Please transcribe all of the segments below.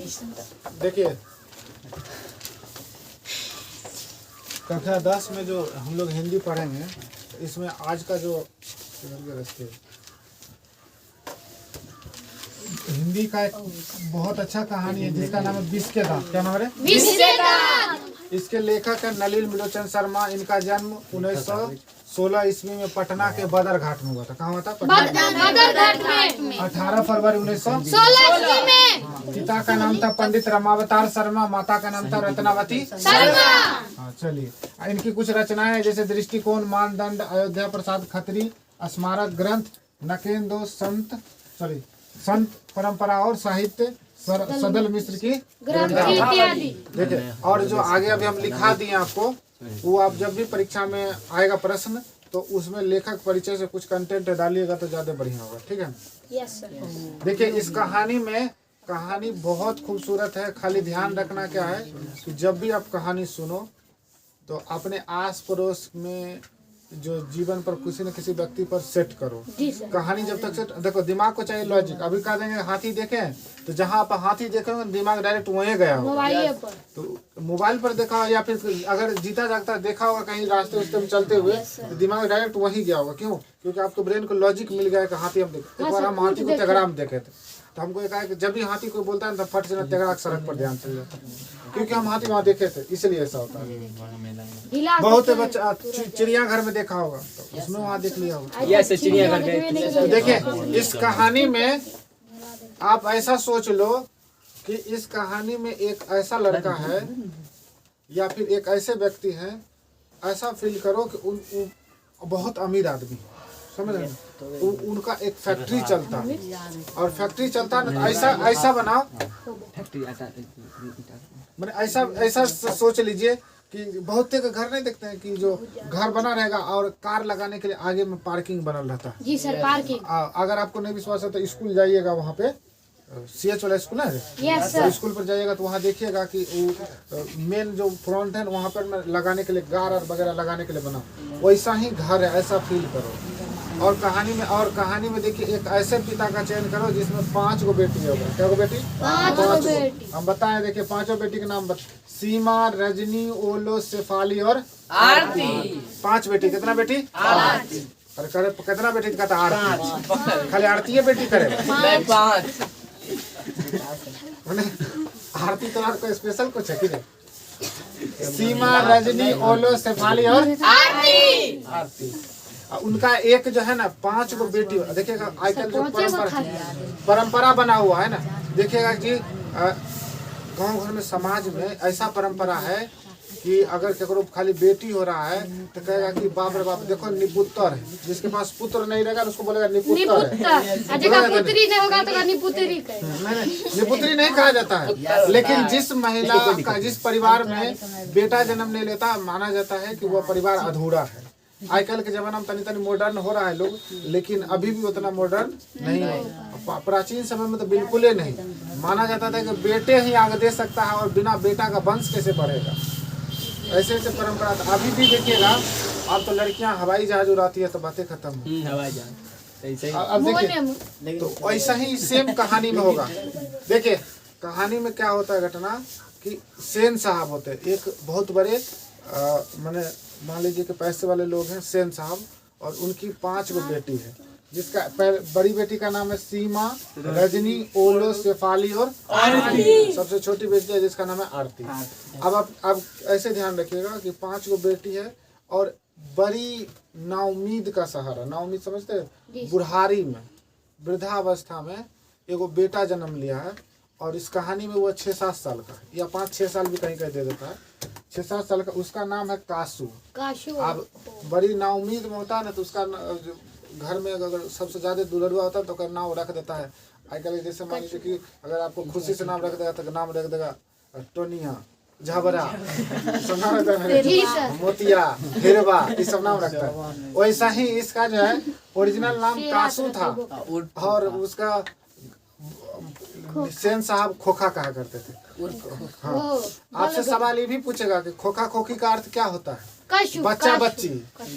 देखिए कक्षा 10 में जो हम लोग हिंदी पढ़ेंगे इसमें आज का जो हिंदी का एक बहुत अच्छा कहानी है जिसका नाम है विष के दांत। क्या नाम है? विष के दांत। इसके लेखक है नलिन बिलोचन शर्मा। इनका जन्म 1916 ईस्वी में पटना के बदर घाट में हुआ था। कहाँ हुआ था? बदर घाट में 18 फरवरी 1916 में। पिता का नाम था पंडित रमावतार शर्मा, माता का नाम था रत्नावती शर्मा। हाँ चलिए, इनकी कुछ रचनाएं हैं जैसे दृष्टिकोण, मानदंड, अयोध्या प्रसाद खत्री, स्मारक ग्रंथ, नकेंदो, संत परंपरा और साहित्य, सदल मिश्र की इत्यादि। देखिए, और जो आगे अभी हम लिखा दिए आपको, वो आप जब भी परीक्षा में आएगा प्रश्न तो उसमें लेखक परिचय से कुछ कंटेंट डालिएगा तो ज्यादा बढ़िया होगा। ठीक है? Yes sir. देखिए इस कहानी में, कहानी बहुत खूबसूरत है। खाली ध्यान रखना क्या है कि जब भी आप कहानी सुनो तो अपने आस पड़ोस में जो जीवन पर किसी न किसी व्यक्ति पर सेट करो। कहानी जब तक सेट, देखो दिमाग को चाहिए लॉजिक। अभी कह देंगे हाथी देखें तो जहाँ आप हाथी देखेंगे दिमाग डायरेक्ट वहीं गया होगा। तो मोबाइल पर देखा या फिर अगर जीता जागता देखा होगा कहीं रास्ते उस्ते में चलते हुए तो दिमाग डायरेक्ट वहीं गया होगा। क्यों? क्योंकि आपको ब्रेन को लॉजिक मिल गया कि हाथी हम देखे। एक बार हम हाथी को तेगड़ा में देखे थे तो हमको एक है कि जब भी हाथी को बोलता है तो फट से तेगड़ा सड़क पर ध्यान चल जाता है क्योंकि हम हाथी वहाँ देखे थे, इसलिए ऐसा होता है। बहुत बच्चा चिड़ियाघर में देखा होगा तो उसमें वहाँ देख लिया होगा। चिड़ियाघर गए। तो देखिए इस कहानी में आप ऐसा सोच लो कि इस कहानी में एक ऐसा लड़का है या फिर एक ऐसे व्यक्ति है, ऐसा फील करो कि उन बहुत अमीर आदमी, समझ रहे हैं? उनका एक फैक्ट्री चलता है और फैक्ट्री चलता है ना, ऐसा बनाओ मैंने ऐसा सोच लीजिए कि बहुत के घर नहीं देखते हैं कि जो घर बना रहेगा और कार लगाने के लिए आगे में पार्किंग बनल रहता है। जी सर, पार्किंग। अगर आपको नहीं विश्वास है तो स्कूल जाइएगा, वहाँ पे CH वाला स्कूल है। Yes sir. स्कूल पर जाइएगा तो वहाँ देखिएगा कि मेन जो फ्रंट है वहाँ पर लगाने के लिए गार और वगैरह लगाने के लिए बना, वैसा ही घर है, ऐसा फील करो। और कहानी में देखिए एक ऐसे पिता का चयन करो जिसमें 5 गो बेटी होगा। क्या गो बेटी? 5 गो। हम बताएं, देखिए 5 बेटी के नाम सीमा, रजनी, ओलो, शेफाली और आरती। 5 बेटी। कितना बेटी? 8। अरे करे कितना बेटी कहता? आरती। खाली आरती है बेटी करे 5। आरती तो आपको स्पेशल कुछ है कि नहीं? सीमा, रजनी, ओलो, शेफाली और आरती। उनका एक जो है ना 5 गो बेटी। देखिएगा आजकल जो परंपरा बना हुआ है ना, देखिएगा कि गांव घर में समाज में ऐसा परंपरा है कि अगर केकरो खाली बेटी हो रहा है तो कहेगा कि बाप रे बाप देखो निपुत्र है। जिसके पास पुत्र नहीं रहेगा उसको बोलेगा निपुत्र है। पुत्री नहीं होगा तो निपुत्री निपुत्री नहीं कहा जाता है। लेकिन जिस महिला का, जिस परिवार में बेटा जन्म नहीं लेता, माना जाता है कि वह परिवार अधूरा है। आजकल के जमाना में तनी मॉडर्न हो रहा है लोग, लेकिन अभी भी उतना मॉडर्न नहीं है। प्राचीन समय में तो बिल्कुल ही नहीं माना जाता था कि बेटे ही आगे दे सकता है और बिना बेटा का वंश कैसे बढ़ेगा। ऐसे ऐसे परंपरा था। अभी भी देखिएगा अब तो लड़कियां हवाई जहाज उड़ाती है तो बातें खत्म। अब देखिए तो ऐसा ही सेम कहानी में होगा। देखिए कहानी में क्या होता है घटना कि सेन साहब होते हैं, एक बहुत बड़े माने मान लीजिए कि पैसे वाले लोग हैं, सेन साहब, और उनकी 5 गो बेटी है। जिसका बड़ी बेटी का नाम है सीमा, रजनी, ओलो, शेफाली और आरती। सबसे छोटी बेटी है जिसका नाम है आरती। अब ऐसे ध्यान रखिएगा कि 5 गो बेटी है और बड़ी नाउमीद का सहारा, नाउमीद समझते हैं, बुढ़ारी में, वृद्धावस्था में एगो बेटा जन्म लिया है। और इस कहानी में वो 6-7 साल का है या 5-6 साल भी कहीं कहीं दे देता है, 6-7 साल का। उसका नाम है काशू। अब बड़ी नाउमीद में होता है ना तो उसका घर में अगर सबसे ज्यादा दुलड़ुआ होता है तो उसका नाम रख देता है। आजकल जैसे मान लीजिए कि अगर आपको खुशी से नाम रख देगा तो नाम रख देगा टोनिया, झबरा, मोतिया, हिरवा, ये सब नाम रखता है। वैसा ही इसका जो है ओरिजिनल नाम काशू था और उसका सेन साहब खोखा कहा करते थे। हाँ, आपसे सवाल ये भी पूछेगा कि खोखा खोखी का अर्थ क्या होता है? कशु बच्चा बच्ची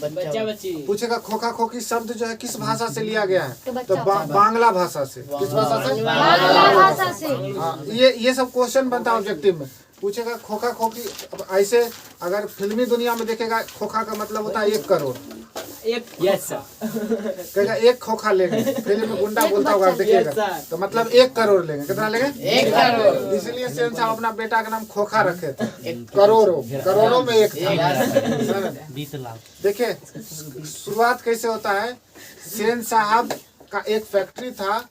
बच्चा बच्ची पूछेगा खोखा खोखी शब्द जो है किस भाषा से लिया गया है तो तो बच्चा बांग्ला भाषा से। किस भाषा से? बांग्ला भाषा से। हाँ, ये सब क्वेश्चन बनता है ऑब्जेक्टिव में। पूछेगा खोखा खोखी, अब ऐसे अगर फिल्मी दुनिया में देखेगा खोखा का मतलब होता है 1 करोड़। एक यस सर कहेगा 1 खोखा लेंगे, फिल्म में गुंडा बोलता होगा देखिएगा, तो मतलब 1 करोड़ लेंगे। कितना लेंगे? 1 करोड़। इसलिए सेन साहब अपना बेटा का नाम खोखा रखे थे। करोड़ों में 1 था। देखिए शुरुआत कैसे होता है। सेन साहब का एक फैक्ट्री था,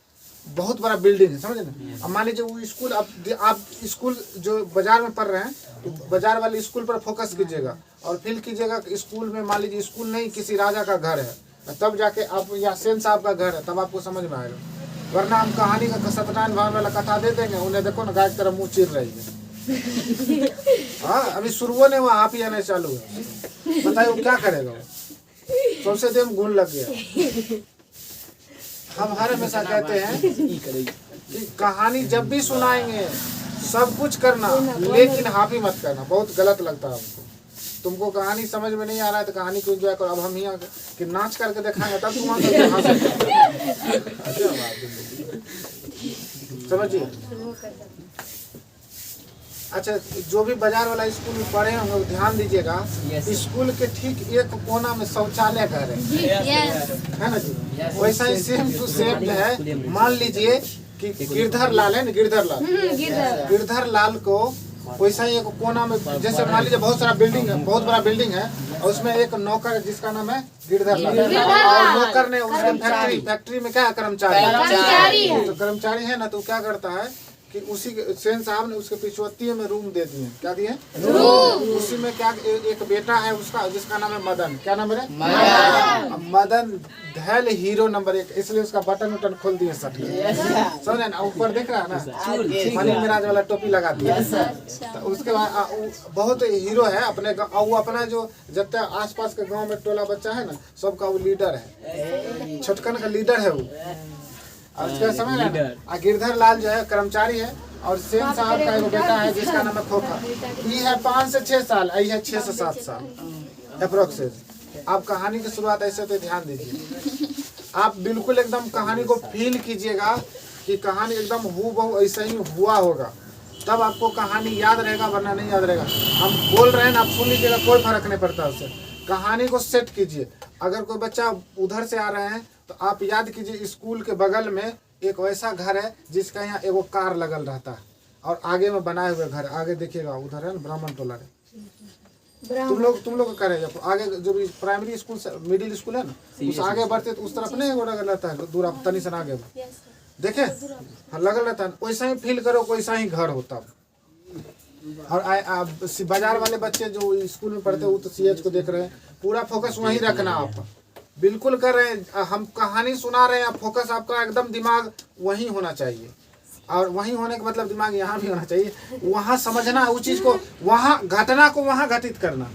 बहुत बड़ा बिल्डिंग है, समझे ना। अब मान लीजिए वो स्कूल, अब आप स्कूल जो बाजार में पढ़ रहे हैं तो बाजार वाले स्कूल पर फोकस कीजिएगा और फील कीजिएगा कि स्कूल में, मान लीजिए स्कूल नहीं किसी राजा का घर है, तब जाके आप या सेन साहब का घर है, तब आपको समझ में आएगा। वरना हम कहानी का सत्यनारायण भगवान वाला कथा दे देंगे, उन्हें देखो ना गाय की तरह मुँह चिर रही है। हाँ, अभी शुरुओं ने वहाँ आप ही आने चालू है, बताइए वो क्या करेगा। वो सबसे देम गुण लग गया। हम हर हमेशा कहते हैं कि कहानी जब भी सुनाएंगे सब कुछ करना, लेकिन हाफी मत करना। बहुत गलत लगता है हमको। तुमको कहानी समझ में नहीं आ रहा है तो कहानी को एंजॉय करो। अब हम यहाँ कि नाच करके दिखाएंगे तब तुम समझिए। अच्छा, जो भी बाजार वाला स्कूल में पढ़े होंगे वो ध्यान दीजिएगा। स्कूल के ठीक एक कोना में शौचालय घर है ना जी। वैसा ही सेम टू सेम जो है, मान लीजिए कि गिरधर लाल है ना, गिरधर लाल को वैसा ही एक कोना में, जैसे मान लीजिए बहुत सारा बिल्डिंग है, बहुत बड़ा बिल्डिंग है और उसमें एक नौकर है जिसका नाम है गिरधर लाल, और नौकर ने उसके फैक्ट्री में क्या है, कर्मचारी। तो कर्मचारी है ना, तो क्या करता है कि उसी सेन साहब ने उसके पिछवत्ती में रूम दे दिए। क्या दिए? उसी में क्या एक बेटा है उसका जिसका नाम है मदन। क्या नाम है? मदन धैल हीरो नंबर 1, इसलिए उसका बटन उटन खोल दिए सब। समझे ना, ऊपर देख रहा है ना, मनी मिराज वाला टोपी लगा दिया। तो उसके बाद बहुत हीरो है अपने, वो अपना जो जब तक आसपास के गाँव में टोला बच्चा है ना, सबका वो लीडर है, छोटकन का लीडर है वो। और उसका समय ना, गिरधर लाल जो है कर्मचारी है और सेन साहब का एक बेटा है जिसका नाम है खोखा। ये है 5 से 6 साल, ये है 6 से 7 साल अप्रोक्सीमेट। आप कहानी की शुरुआत ऐसे तो ध्यान दीजिए, आप बिल्कुल एकदम कहानी को फील कीजिएगा कि कहानी एकदम हूबहू ऐसा ही हुआ होगा, तब आपको कहानी याद रहेगा, वरना नहीं याद रहेगा। हम बोल रहे हैं ना, आप सुन लीजिएगा, कोई फर्क नहीं पड़ता उससे। कहानी को सेट कीजिए। अगर कोई बच्चा उधर से आ रहे हैं तो आप याद कीजिए स्कूल के बगल में एक वैसा घर है जिसका यहाँ एगो कार लगल रहता है और आगे में बनाए हुए घर, आगे देखिएगा उधर है ना ब्राह्मण टोला है। तुम लोग करे आगे जो भी प्राइमरी स्कूल मिडिल स्कूल है ना, उस आगे बढ़ते तो उस तरफ नहीं एगो लगल रहता है, दूर तनी सन आगे देखे हाँ लगल रहता है। वैसा ही फील करो, वैसा ही घर होता। और बाजार वाले बच्चे जो स्कूल में पढ़ते हैं वो तो CH को देख रहे हैं, पूरा फोकस वहीं रखना। आप बिल्कुल कर रहे हैं, हम कहानी सुना रहे हैं, फोकस आपका एकदम दिमाग वहीं होना चाहिए। और वहीं होने का मतलब दिमाग यहाँ भी होना चाहिए, वहाँ समझना उस चीज़ को, वहाँ घटना को वहाँ घटित करना।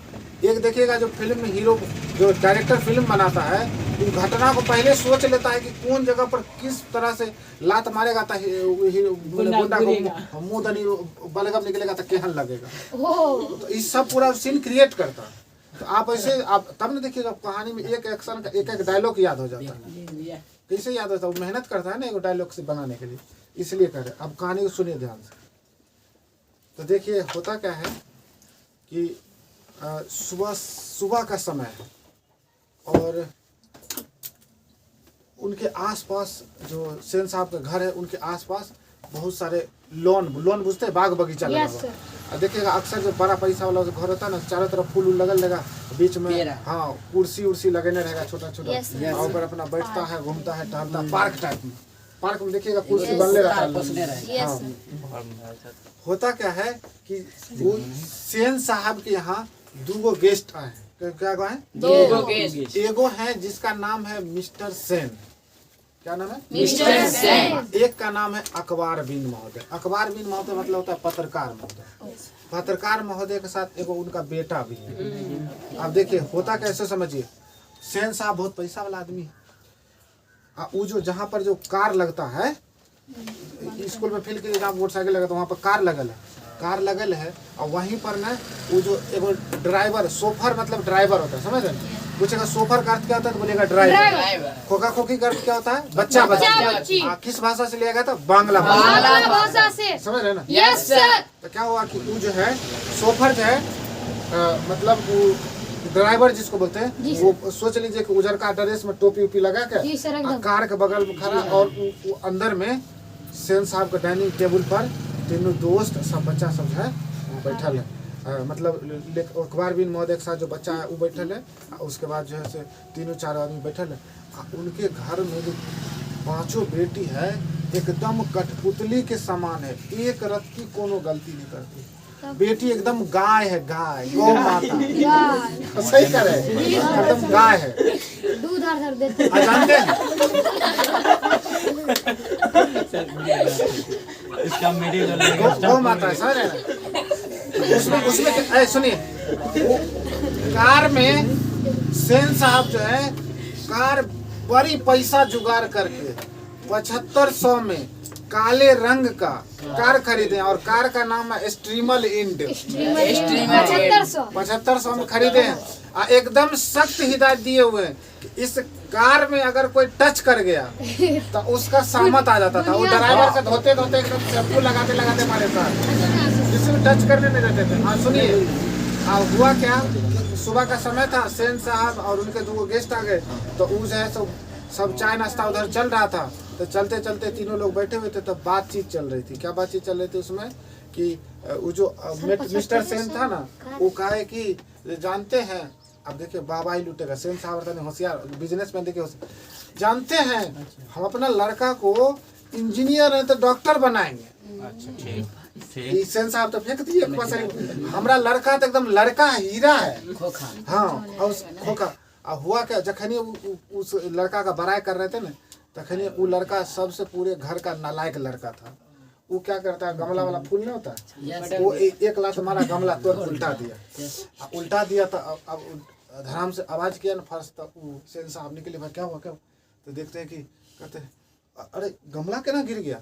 एक देखिएगा जो फिल्म में हीरो, जो डायरेक्टर फिल्म बनाता है, तो घटना को पहले सोच लेता है कि कौन जगह पर किस तरह से लात मारेगा था गुंडा को, मुँह दनी बलगम निकलेगा तो केहन लगेगा। तो इस सब पूरा सीन क्रिएट करता है। तो आप ऐसे आप तब न देखिएगा कहानी में एक एक्शन का एक डायलॉग याद हो जाता है। कैसे याद होता है? वो मेहनत करता है ना एक डायलॉग से बनाने के लिए, इसलिए करे। अब कहानी को सुनिए ध्यान से। तो देखिए होता क्या है कि सुबह का समय है और उनके आसपास जो सेन साहब का घर है, उनके आसपास बहुत सारे लोन बुझते हैं, बाग बगीचा लगा हुआ है। देखिएगा अक्सर जो बड़ा पैसा वाला घर होता है ना, चारों तरफ फूल लगल रहेगा, बीच में हाँ कुर्सी उर्सी लगने रहेगा छोटा छोटा, और ऊपर अपना बैठता है, घूमता है, टहलता है, पार्क टाइप में। पार्क में देखिएगा कुर्सी बनले रहता है। हाँ। होता क्या है कि वो सेन साहब के यहाँ 2 गेस्ट आए हैं। क्या है? 2 गेस्ट। एगो है जिसका नाम है मिस्टर सेन। क्या नाम है? मिस्टर सेन। एक का नाम है अकबर बिन महोदय। अकबर बिन महोदय मतलब होता है पत्रकार महोदय। पत्रकार महोदय के साथ एगो उनका बेटा भी है। अब देखिए होता कैसे समझिए, सेन साहब बहुत पैसा वाला आदमी है। वो जो जहाँ पर जो कार लगता है, स्कूल में फील्ड के लिए जहाँ मोटरसाइकिल लगा तो वहाँ पर कार लगल है, कार लगल है और वहीं पर ना वो जो एगो ड्राइवर सोफर मतलब ड्राइवर होता है, समझ रहे हैं? पूछेगा सोफर का अर्थ क्या होता है तो बोलेगा ड्राइवर। खोखा खोखी का अर्थ क्या होता है? बच्चा बच्ची। किस भाषा से लिया गया था? बांग्ला बांग्ला भाषा से। समझ रहे ना? Yes sir. तो क्या हुआ कि वो जो है सोफर जो है मतलब वो ड्राइवर जिसको बोलते हैं, वो सोच लीजिए कि उजर का ड्रेस में टोपी उपी लगा जी सर, के एकदम। कार के बगल में खड़ा और वो अंदर में सेन साहब के डाइनिंग टेबल पर तीनों दोस्त सब बच्चा सब जो है वो बैठल है, मतलब अखबार बिन महोदय के साथ जो बच्चा है वो बैठल है। उसके बाद जो है से तीनों चार आदमी बैठल है। उनके घर में जो 5 बेटी है एकदम कठपुतली के समान है, एक रत्ती की कोनो गलती नहीं करती। बेटी एकदम गाय है, गाय गौ माता, सही कर रहे हैं, एकदम गाय है, दूध हर देते। जानते हैं इसका मेरे गौ माता है, समझ रहे हैं? उसमें सुनिए, वो कार में सेन साहब जो है कार बड़ी पैसा जुगाड़ करके 7500 में काले रंग का कार खरीदे और कार का नाम है स्ट्रीमल इंड। 7500 में खरीदे हैं। एकदम सख्त हिदायत दिए हुए हैं कि इस कार में अगर कोई टच कर गया तो उसका सामत आ जाता था। वो ड्राइवर से धोते धोते एकदम शैम्पू लगाते लगाते हमारे साथ जिसमें टच करने नहीं देते थे। हाँ सुनिए, हुआ क्या, सुबह का समय था, सेन साहब और उनके 2 गेस्ट आ गए तो वो जो है सब चाय नाश्ता उधर चल रहा था। तो चलते चलते तीनों लोग बैठे हुए थे, तब बातचीत चल रही थी। क्या बातचीत चल रही थी उसमें कि वो जो मिस्टर सेन था ना, वो कहा कि जानते हैं, अब देखिए बाबा ही लूटेगा, सेन साहब था होशियार बिजनेसमैन, देखिए जानते हैं हम अपना लड़का को इंजीनियर है तो डॉक्टर बनाएंगे। अच्छा सेन साहब तो फेंक दिए, हमारा लड़का तो एकदम लड़का हीरा है। हाँ और खोखा। हुआ क्या, जखनी उस लड़का का बड़ाई कर रहे थे ना, तखनी वो लड़का सबसे पूरे घर का नालायक लड़का था। वो क्या करता है, गमला वाला फूल नहीं होता, वो एक लात हमारा गमला तोड़ उल्टा दिया था। अब धराम से आवाज किया ना फर्स्ट, तक वो सेन साहब निकले, भाई क्या हुआ क्या हुआ? तो देखते हैं कि कहते हैं अरे गमला केना गिर गया?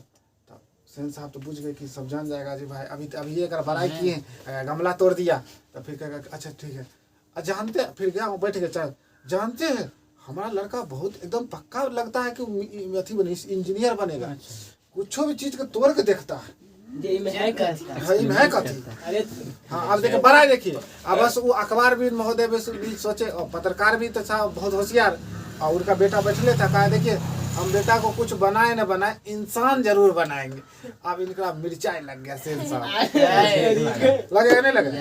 तो सेन साहब तो बुझ गए कि सब जान जाएगा जी भाई अभी ये अगर बड़ाई किए गमला तोड़ दिया। तो फिर कहेगा अच्छा ठीक है, जानते फिर गया बैठ गया चाय, जानते हैं हमारा लड़का बहुत एकदम पक्का लगता है कि अथी बने इंजीनियर बनेगा, कुछ भी चीज को तोड़ के देखता है। हाँ अब देखिए बड़ा देखिए, अब बस वो अखबार भी महोदय भी सोचे और पत्रकार भी तो था बहुत होशियार, और उनका बेटा बैठले था, कहा देखिए हम बेटा को कुछ बनाए न बनाए इंसान जरूर बनाएंगे। अब इनका मिर्चाई लग गया सेन साहब, लगेगा नहीं लगेगा?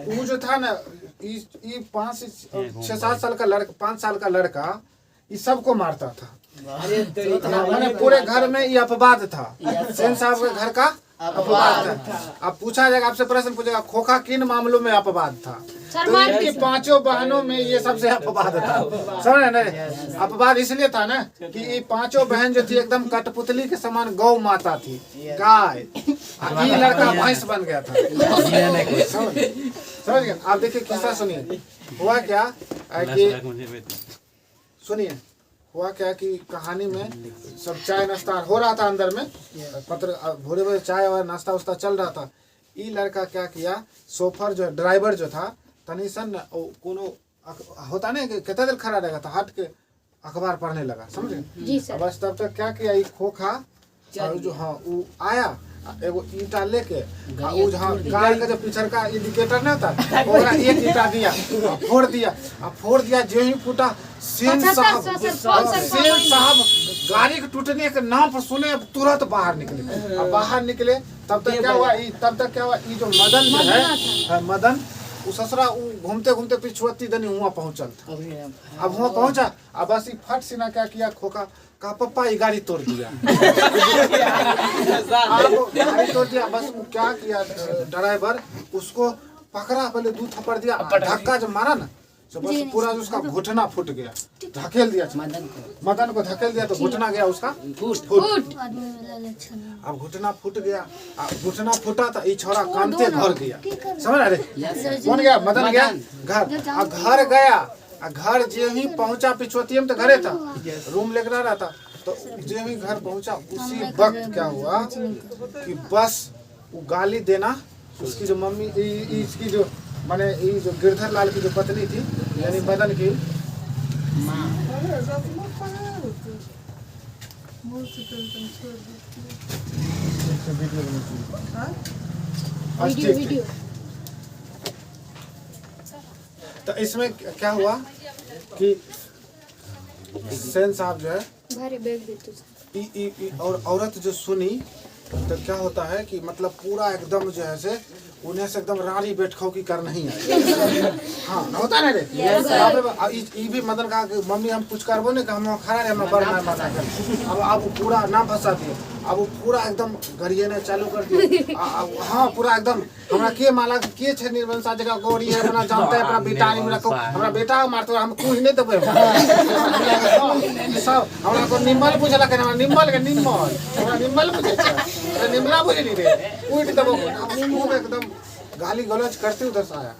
वो जो था ना ये 5 से 6-7 साल का लड़का, 5 साल का लड़का ये सबको मारता था। मैंने पूरे घर में ये अपवाद था, सेन साहब के घर का अपवाद था। अब पूछा जाएगा, आपसे प्रश्न पूछेगा खोखा किन मामलों में अपवाद था, तो इनकी 5 बहनों में ये सबसे अपवाद था। समझ रहे ना? अपवाद इसलिए था ना कि ये 5 बहन जो थी एकदम कठपुतली के समान गौ माता थी, गाय, ये लड़का भैंस बन गया था। समझ गए? आप देखिए किस्सा सुनिए, हुआ क्या कि सुनिए, हुआ क्या कि कहानी में सब चाय नाश्ता हो रहा था अंदर में, भोरे भोरे चाय और नाश्ता उस्ता चल रहा था। ये लड़का क्या किया, सोफर जो ड्राइवर जो था तनिसन कोनो होता नहीं कि कितना देर खड़ा रहेगा था, हट के अखबार पढ़ने लगा, समझे? बस तब तक क्या किया, ये खोखा जो हाँ वो आया एगो ईंटा लेके, वो जहाँ कार का जो पिछड़ का इंडिकेटर नहीं होता, ओकरा एक ईंटा दिया, फोड़ दिया। जो ही फूटा सेन साहब गाड़ी के टूटने के नाम पर सुने तुरंत बाहर निकले। अब बाहर निकले तब तक क्या हुआ, ये जो मदन जो है, मदन वो ससुरा घूमते घूमते पिछुअती दनी हुआ पहुंचल था। अब हुआ पहुंचा, अब बस फट सीना क्या किया, खोखा का पप्पा ये गाड़ी तोड़ दिया। गाड़ी तोड़ दिया, बस वो क्या किया ड्राइवर उसको पकड़ा, पहले 2 थप्पड़ दिया, धक्का जब मारा ना तो बस पूरा उसका घुटना फूट गया, धकेल दिया मदन को धकेल दिया तो घुटना गया उसका फूट। अब घुटना फूट गया, घुटना फूटा था, ये छोरा कांते घर गया, समझ रहे? कौन गया? मदन गया घर गया। घर जो ही पहुंचा, पिछुअती में तो घरे था, रूम लेकर रहा था, तो जो ही घर पहुंचा उसी वक्त क्या हुआ कि बस वो गाली देना उसकी जो मम्मी इसकी जो माने ये जो गिरधर लाल की जो पत्नी थी यानी मदन की वीडियो वीडियो तो इसमें क्या हुआ कि सेन साहब जो है भारी बैग दे तू और औरत जो सुनी तो क्या होता है कि मतलब पूरा एकदम जो है से उन्हें से एकदम रानी बैठखों की कर नहीं आई। हाँ होता ना रे ये भी मदन कहा कि मम्मी हम कुछ करबो नहीं हम खड़ा रहे हम बड़ माता कर अब पूरा ना फंसा दिए अब वो पूरा एकदम गरिए ने चालू कर दिए हाँ पूरा एकदम हमरा के माला के छे निर्वंशा जगह गौरी है अपना जानता है अपना बेटा नहीं रखो हमरा बेटा मारतो हम कुछ नहीं देबे सब हमरा को निम्मल पूछला के हमरा निम्मल के निम्मल हमरा निम्मल पूछे छे निम्मला पूछे नहीं रे उठ दबो हम एकदम गाली गलौज करते उधर से आया।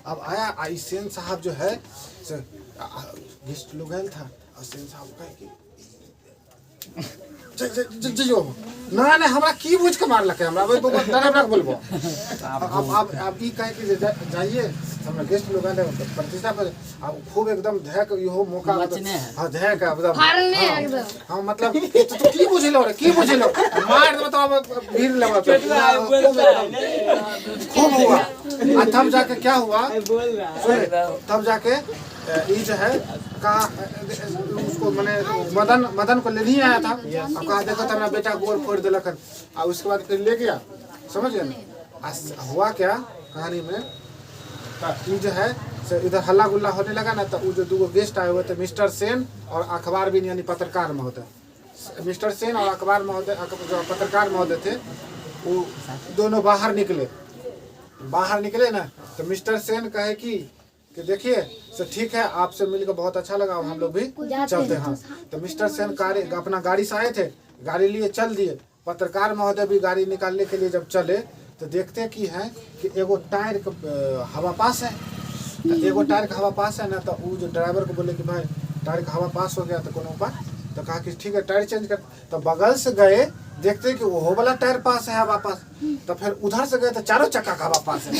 अब आया आई सेन साहब जो है गेस्ट लोग आयल था और सेन साहब कहे कि जो ना ना हमरा की बुझ के मार लके हमरा वो डरा बोलबो अब ई कहे कि जाइए हमरा गेस्ट लोग आले प्रतिष्ठा पर अब खूब एकदम धैक इहो मौका हां धैक एकदम फाड़ने एकदम हां मतलब तो की बुझलो रे की बुझलो मार दे मतलब भीड़ लगा खूब हुआ तब जाके क्या हुआ तब जाके ये जो है कहा उसको मैंने मदन को ले नहीं आया था अब कहा देखो तो मेरा बेटा गोल फोड़ दिलक और उसके बाद फिर ले गया समझ गए ना हुआ क्या कहानी में ये जो है इधर हल्ला गुल्ला होने लगा ना तो वो जो दो गेस्ट आए हुए थे मिस्टर सेन और अखबार भी यानी पत्रकार महोदय मिस्टर सेन और अखबार महोदय जो पत्रकार महोदय थे वो दोनों बाहर निकले ना तो मिस्टर सेन कहे कि देखिए सर ठीक है आपसे मिलकर बहुत अच्छा लगा और हम लोग भी चलते हैं। तो मिस्टर सेन अपना गाड़ी से आए थे गाड़ी लिए चल दिए पत्रकार महोदय भी गाड़ी निकालने के लिए जब चले तो देखते कि है कि एगो टायर हवा पास है एगो टायर का हवा पास है ना तो वो जो ड्राइवर को बोले कि भाई टायर का हवा पास हो गया तो कोनो उपाय तो कहा कि ठीक है टायर चेंज कर तो बगल से गए देखते कि वो वाला टायर पास है हवा पास तो फिर उधर से गए तो चारों चक्का का हवा पास है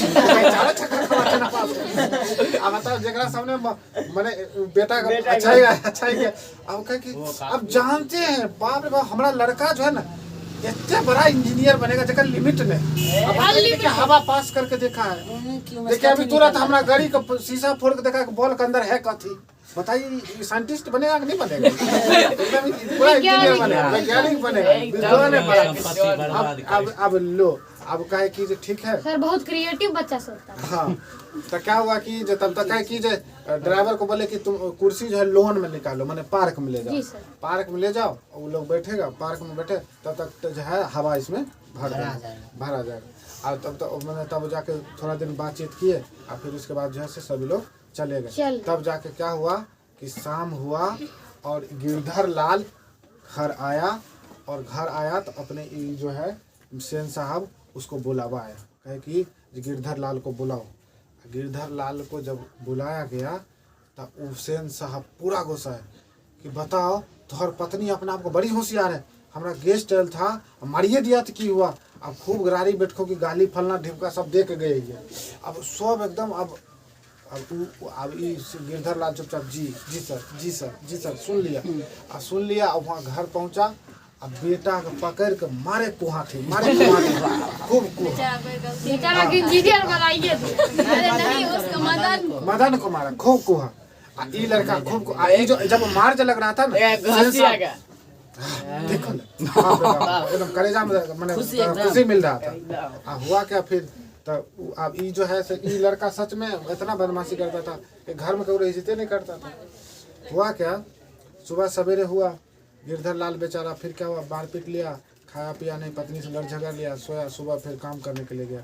चारों चक्का का हवा पास है अब बताओ जगह सामने मैंने बेटा अच्छा ही अब कहे कि अब जानते हैं बाप रे बाप हमारा लड़का जो है ना इतना बड़ा इंजीनियर बनेगा जगह लिमिट नहीं अब हवा पास करके देखा है देखिए अभी तुरंत हमारा गाड़ी का शीशा फोड़ के देखा बॉल के अंदर है कथी बताइए साइंटिस्ट बनेगा कि नहीं बनेगा पूरा इंजीनियर बनेगा वैज्ञानिक बनेगा विद्वान बनेगा अब लो अब कहे कि ठीक है सर बहुत क्रिएटिव बच्चा सोचता है। हाँ तो क्या हुआ कि तब तक है कि ड्राइवर को बोले कि तुम कुर्सी जो है लोन में निकालो मैंने पार्क में ले जाओ पार्क में ले जाओ वो लोग बैठेगा पार्क में बैठे तब तक जो है हवा इसमें भरा जाएगा और तब जाके थोड़ा दिन बातचीत किए और फिर उसके बाद जो है सभी लोग चले गए। तब जाके क्या हुआ कि शाम हुआ और गिरधर लाल घर आया तो अपने जो है सेन साहब उसको बुलावा आया कहे कि गिरधर लाल को बुलाओ। गिरधर लाल को जब बुलाया गया तब सेन साहब पूरा गुस्सा है कि बताओ तोहर पत्नी अपने आप को बड़ी होशियार है हमारा गेस्ट आयल था मारिए दिया तो की हुआ अब खूब गरारी बैठको की गाली फलना ढिमका सब दे के गए है अब सब एकदम अब गिरधर लाल चुपचाप जी सर सुन लिया और वहाँ घर पहुँचा अब बेटा को पकड़ के मारे कुहा थी खूब बेचारा के इंजीनियर बनाइए अरे नहीं उसको मदन को मारा खूब कुहा ई लड़का खूब जो जब मार लग रहा था ना देखो एकदम कलेजा में मैंने खुशी मिल रहा था हुआ क्या फिर तो अब ये जो है ये लड़का सच में इतना बदमाशी करता था कि घर में कोई इज्जत नहीं करता था। हुआ क्या सुबह सवेरे हुआ गिरधर लाल बेचारा फिर क्या हुआ मारपीट लिया खाया पिया नहीं पत्नी से लड़ झगड़ लिया सोया सुबह फिर काम करने के लिए गया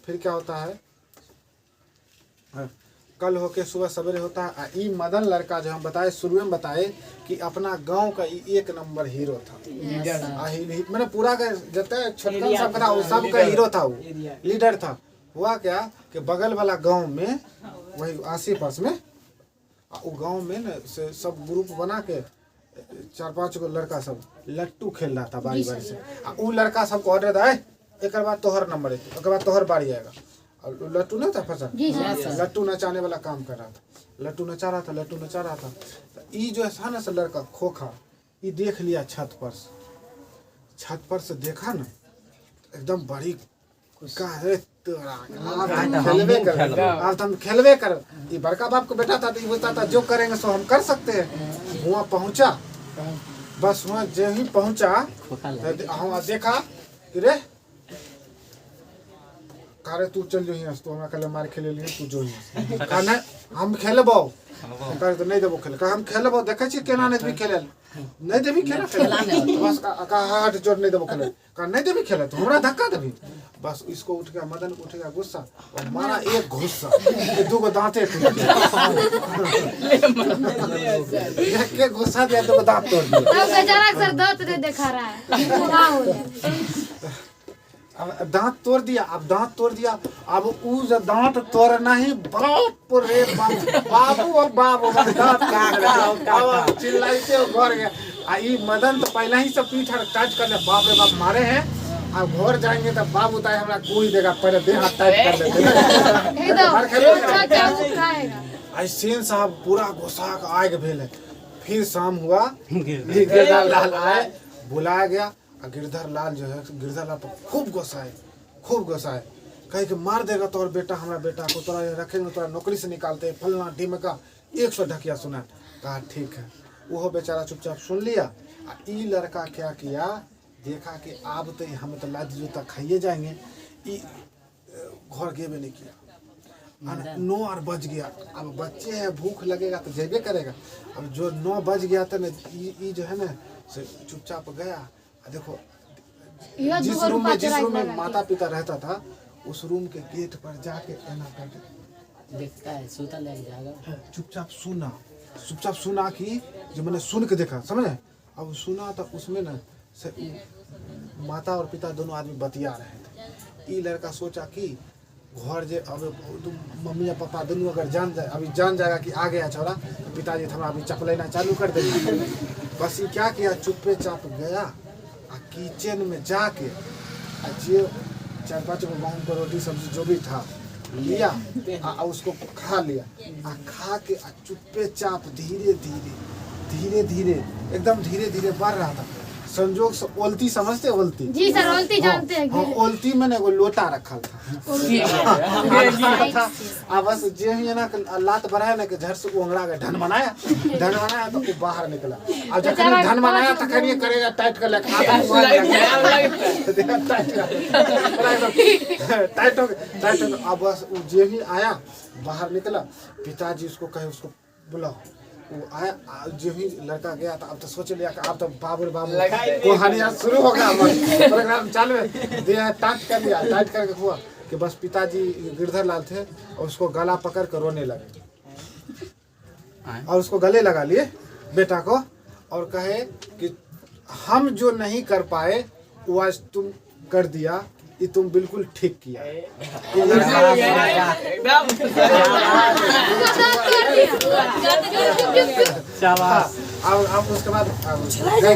फिर क्या होता है कल होके सुबह सवेरे होता है ई मदन लड़का जो हम बताए शुरू में बताए कि अपना गांव का एक नंबर हीरो था मैंने पूरा जते छोटकन सबका हीरो था वो लीडर था। हुआ क्या कि बगल वाला गांव में वही आसी पास में वो गांव में न सब ग्रुप बना के 4-5 गो लड़का सब लट्टू खेल रहा था बारी से वो लड़का सबको ऑर्डर था एक बाद तोहर नंबर है, एक बाद तोहर बारी आएगा। और लट्टू ना था फसल, जी सर। लट्टू नचाने वाला काम कर रहा था, लट्टू नचा रहा था, लट्टू नचा रहा था। तो ये जो है ना से लड़का खोखा, ये देख लिया छत पर से देखा ना एकदम बड़ी कहे तोरा अब खेलवे कर, अब हम खेलवे कर। ये बड़का बाप को बेटा था तो ये बोलता था जो करेंगे सो हम कर सकते हैं। वहाँ पहुँचा, बस वहाँ जो ही पहुँचा हम देखा कि रे कारे तू चल जो हियाँ, तो हमरा कल मार खेले लिए तू जो हियाँ कहा नहीं हम खेलबो, कहे तो नहीं देबो खेले, कहा हम खेलबो देखे छी केना नहीं भी खेले नहीं देबी खेले बस कहा हट जोर नहीं देबो खेले, कहा नहीं देबी खेले तो हमरा धक्का देबी। बस इसको उठ गया मदन, उठ गया गुस्सा और मारा एक घुस्सा, ये दो दांते टूट गए, एक गुस्सा दिया दो दांत तोड़ दिए। अब बेचारा सर दांत नहीं दिखा रहा है। अब दांत तोड़ दिया, अब दांत तोड़ दिया, अब उस दांत तोड़ना ही बाप रे बाप, बाबू और बाबू दांत चिल्लाते हो घर गया। आई मदन तो पहले ही सब पीठ टच कर ले, बाप रे बाप मारे हैं। अब घर जाएंगे तो बाबू ताई हमरा कोई देगा, पहले देह हाथ टाइट कर लेते आई सेन साहब पूरा गुस्सा का आग भेल है। फिर शाम हुआ, गिरधर लाल आए, बुलाया गया। गिरधर लाल जो है, गिरधर लाल पर खूब गुस्सा है, कहे कि मार देगा तो और बेटा, हमारा बेटा को तोरा रखेंगे, तोरा नौकरी से निकालते हैं, फलना ढिमका 100 ढकिया सुना। कहा ठीक है, वो बेचारा चुपचाप सुन लिया। ई लड़का क्या किया, देखा कि अब तो हम तो लाद जूता खाइए जाएंगे, घर गेबे नहीं किया। 9 और बज गया, अब बच्चे हैं भूख लगेगा तो जेबे करेगा। अब जो 9 बज गया था ना, ये जो है ना से चुपचाप गया। देखो जिस रूम में माता पिता रहता था, उस रूम के गेट पर जाके देखता है सूता लग जाएगा, चुपचाप सुना कि जो मैंने सुन के देखा, समझे। अब सुना तो उसमें ना से माता और पिता दोनों आदमी बतिया रहे थे। ये लड़का सोचा कि घर जे अब मम्मी या पापा दोनों अगर जान जाए, अभी जान जाएगा कि आ गया छोरा, तो पिताजी थोड़ा अभी चपलेना चालू कर देंगे। बस ये क्या किया, चुप्पे चाप गया किचन में जाके जो 4-5 गो गेहूं को रोटी सब्जी जो भी था लिया, उसको खा लिया। खा के चुप्पे चाप धीरे धीरे एकदम धीरे धीरे बढ़ रहा था। संजोग से ओल्ती समझते, ओल्ती जी सर, ओल्ती जानते हैं। हाँ, ओल्ती में एगो लोटा रखा था। बस जे ही ना लात बढ़ाया ना कि झट से ओंगड़ा के धन बनाया तो वो बाहर निकला। अब जब धन बनाया तो खैर ये करेगा टाइट कर लेगा, टाइट हो गया। अब बस जे ही आया बाहर निकला, पिताजी उसको कहे उसको बुलाओ। वो आया, जो ही लड़का गया था, अब तो सोच लिया कि अब तो बाबू कहानी शुरू हो गया, प्रोग्राम चालू है। टाइट कर लिया, टाइट करके हुआ कि बस पिताजी गिरधर लाल थे और उसको गला पकड़ कर रोने लगे, और उसको गले लगा लिए बेटा को, और कहे कि हम जो नहीं कर पाए वो आज तुम कर दिया, ये तुम बिल्कुल ठीक किया। अब उसके बाद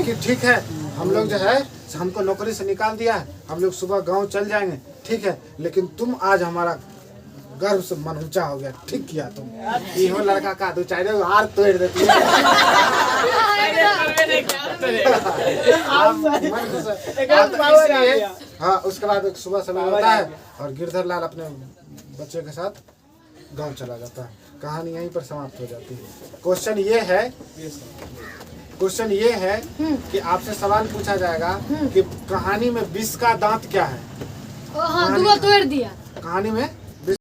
कि ठीक है, हम लोग जो है हमको नौकरी से निकाल दिया है, हम लोग सुबह गांव चल जाएंगे, ठीक है, लेकिन तुम आज हमारा गर्व से मन ऊंचा हो गया, ठीक किया तुम। इहो लड़का का 2-4 हार तोड़ देती है। हाँ, उसके बाद सुबह समय होता है और गिरधर लाल अपने बच्चे के साथ गांव चला जाता है। कहानी यहीं पर समाप्त हो जाती है। क्वेश्चन ये है कि आपसे सवाल पूछा जाएगा कि कहानी में विष का दांत क्या है। हाँ, तोड़ दिया कहानी में